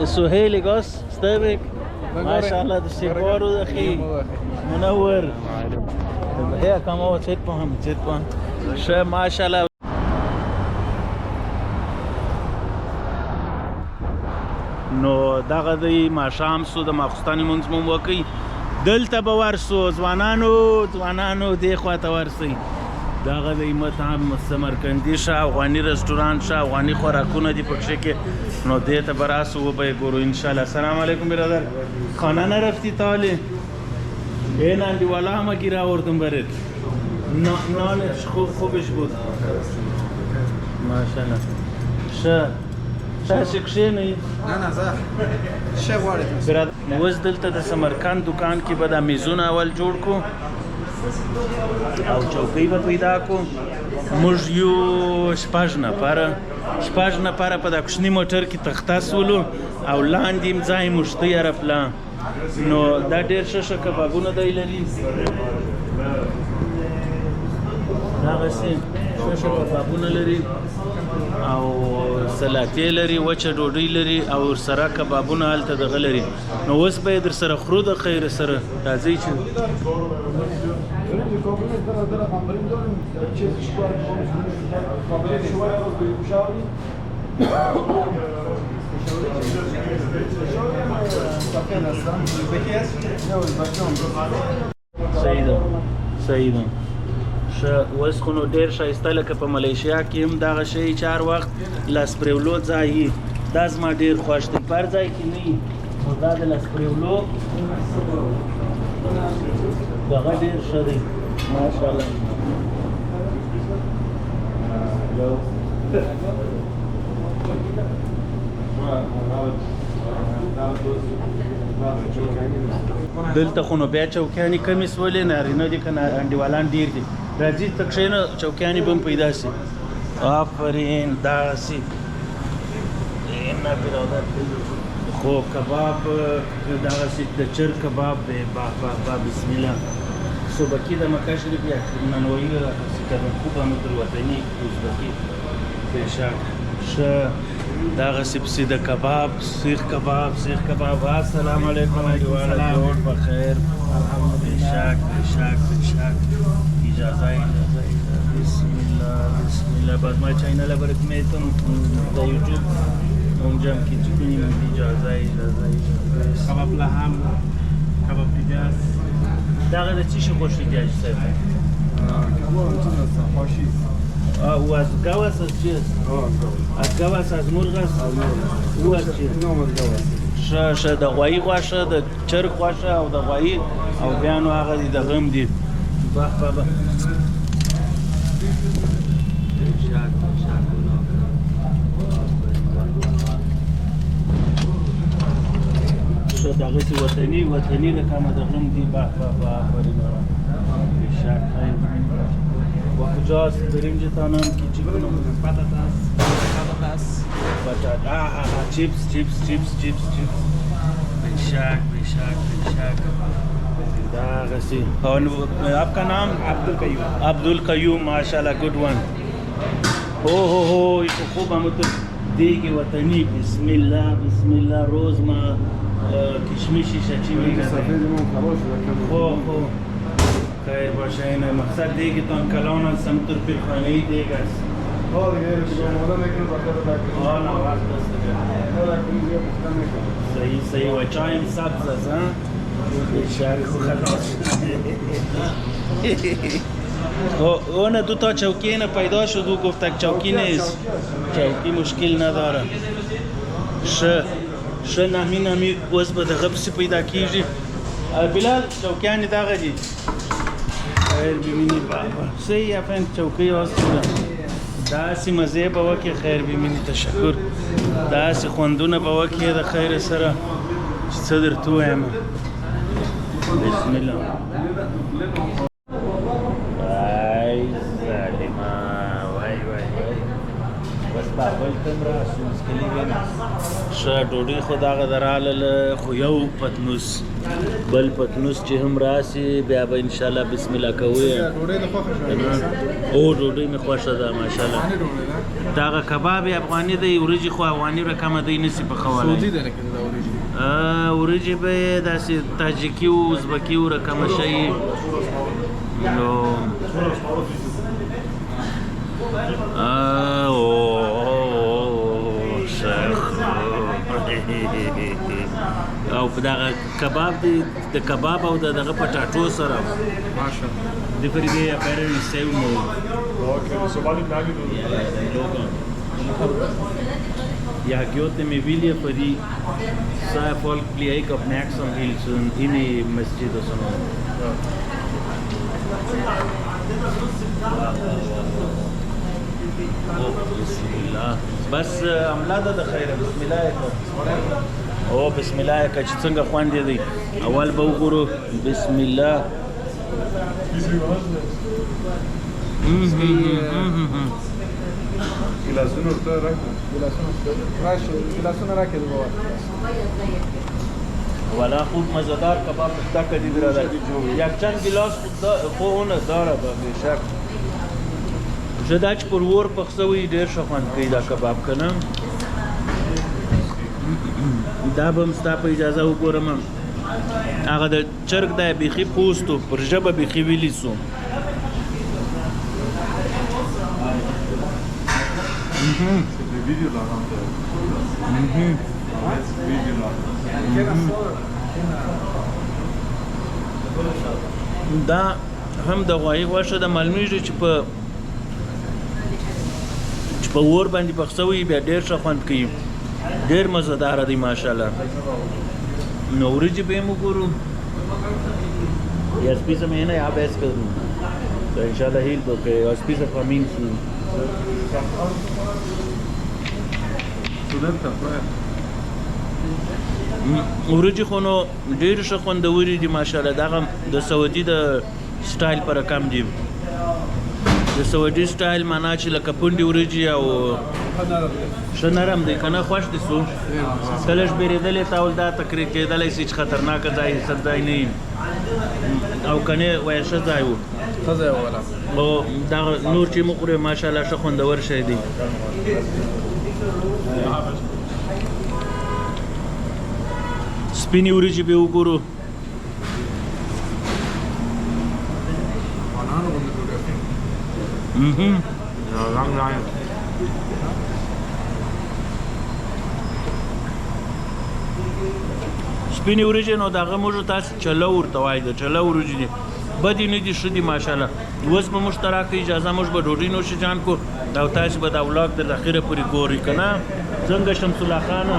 سهيل قص ستبك ما شاء الله السيبور اخي منور هي كم هو تشتبهم شه ما شاء الله نو دغه دی ماښام سو د ماخستان مونږ مو وکي دلته به ورسو ځوانانو دی خواته ورسئ دغه دی مطعم سمرقندي شه افغاني رستوران شه افغاني خوراکونه دي پکښې کې نو دې ته به راسو وبه یې ګورو انشاءالله. السلام علیکم برادر خانه نرفتی تالی این اندی والا همه گیر آوردم برد نانش خوبش بود ماشاءالله شاشی کشینی؟ نه زه شه غواړی برادر اوس دلته د سمرقند دکان کې به دا میزونه اول جوړ کو او چوکۍ به پیدا کو موږ یو شپږ نفره په دا کوچني موټر کې تخته سولو او لاندې م ځای موږ ته ایروپلان نو دا ډېر ښه کبابونه دی لري دغسې ښه کبابونه لري او سلاتې لري وچه ډوډۍ لري او ورسره کبابونه هلته دغه لري نو اوس به یې در سره خورو د خیر سره راځئ چې صحیح ده اوس خو نو ډېر ښایسته لکه په ملیشیا کې هم دغه شی چې هر وخت لاسپریولو ځای وي دا زما ډېر خوښ دی په هر ځای کې نه وي خو دا د لاسپریولو دغه ډېر ښه دی ماشاءالله دلته خو نو بیا چوکیانې کمې سولې نارینه دي که انډیوالان ډېر دي راځي ته کښېنه چوکیانې به هم پیدا سي آفرین داسې نه برادر خو کباب دغسې د چرګ کباب دی با بسم الله صبحکی د مکه شریف یا نانوایی کردن خوب هم در وطنی ازبکی بشک شه دغسې پسې د کباب سیخ کباب السلام علیکم ایواله جوړ بخیر بشک اجازه بسم الله بعد ما چینل برات میتونم در یوتیوب اونجا هم که کنیم اجازه کباب لحم کباب دیگه دغه د چی شي خوشی دی صاحب او از گاوس از چی است؟ از گاوس از مرغ است؟ او از چی؟ شه د غوایی غوښه د چرګ غوښه او د غوایی او بیا نو هغه دی د غم دی بابا شه دغسې وطني د کامه د غم دی شک خیر و کجاست بریم جتانم که چی کنم پاتاتاس چیپس بشک دغسې आपका नाम عبدالقیوم ماشاءالله گود ون هو یہ خوب هم دیگه وطنی بسم الله روز ما کشمیشی شچی خو خیر باشه اینه مقصد دیگه تان کلان از سمتر پیرخانه ای دیگه است آنا وقت است صحیح و چایم سبز است بشک خلاص اون دو تا چوکی نه پیدا شد و گفت تک چوکی نیست چوکی مشکل نداره شه نمی اوس به دغه پسې پیدا کیږي بلال چوکیانې دغه دي خیر ببینی بابا صحیح افند چوکۍ اوس داسې مزې به وکړې خیر ببینی تشکر داسې خوندونه به وکړې د خیر سره چې څه درته ووایم بسم الله وای ظالمه وای بس بل تم راسو مسکلي وینا ښه ډوډۍ خو دغه دراله خو یو پتنوس بل پتنوس چې هم راسي بیا به انشاءالله بسم الله کوي ډوډۍ د خوښه شوې او ډوډۍ مې خوښه ده ماشاءالله ډوډۍ ده دغه کباب افغاني دی وریجې خو افغاني رقمه دی نسی پخولی سعودي ده لکه دا وریجې وریجې به یې داسې تاجکي و ازبکي و رقمه شی نو شیخ او په دغه کباب دی د کباب او دغه پټاټو سره ماشاءالله di perché per il seguo ja gehört mir Willi für die sehr Volk gleich aufmerksam hilfen in die Masjid so bismillah بس عمله ده خیره بسم الله او بسم الله چې څنګه خوان دي اول به وګورو بسم الله ګلاسونه ورته راکړه ګلاسونه راکړه بابا ولا خود مزدار کباب پخته کردی برادر یک چند گلاس خو اون داره به بیشک زده چې پر ور پخسوی ډیر ښه خوند کوي دا کباب کنه دا به هم ستا په اجازه وګورم هغه د چرګ دی بیخي پوستو پر ژبه بیخي ویلی سو دا هم د غوایي غوښه د معلومیږي چې په اور باندې پخسوي بیا ډیر ښه خوند کوي ډیر مزهدار دی ماشاءالله نو وریجې به یې وګورو یا spisa mañana ya ves que inshallah hildo que spisa para mí وریجې خو نو ډېر ښه خوندورې دي ماشاءالله دغه د سعودي د سټایل په رقم دي د سعودي سټایل معنا چې لکه پونډې وریجې او ښه نرم دی که نه خوښ دي سو کله ژبېرېدلې تاول دا تقریر کېدلی سي چې خطرناکه ځای ښه ځای نه وي او که نه وایه ښه ځای و ښه ځای وله او دغه نور چې مو خورې ماشاءالله ښه خوندور شی دی سپینې وریجې به وګورو سپینې وریجې نو دغه موږ تاسو چلو ورته وایي د چلو وریجې دي بدې نه دي ښه دي ماشاءالله اوس به موږ ته راکړئ اجازه موږ به ډوډۍ نوش جان کو او تاسو به دا ولاګ تر اخره پورې ګورئ که نه څنګه شمس الله خانه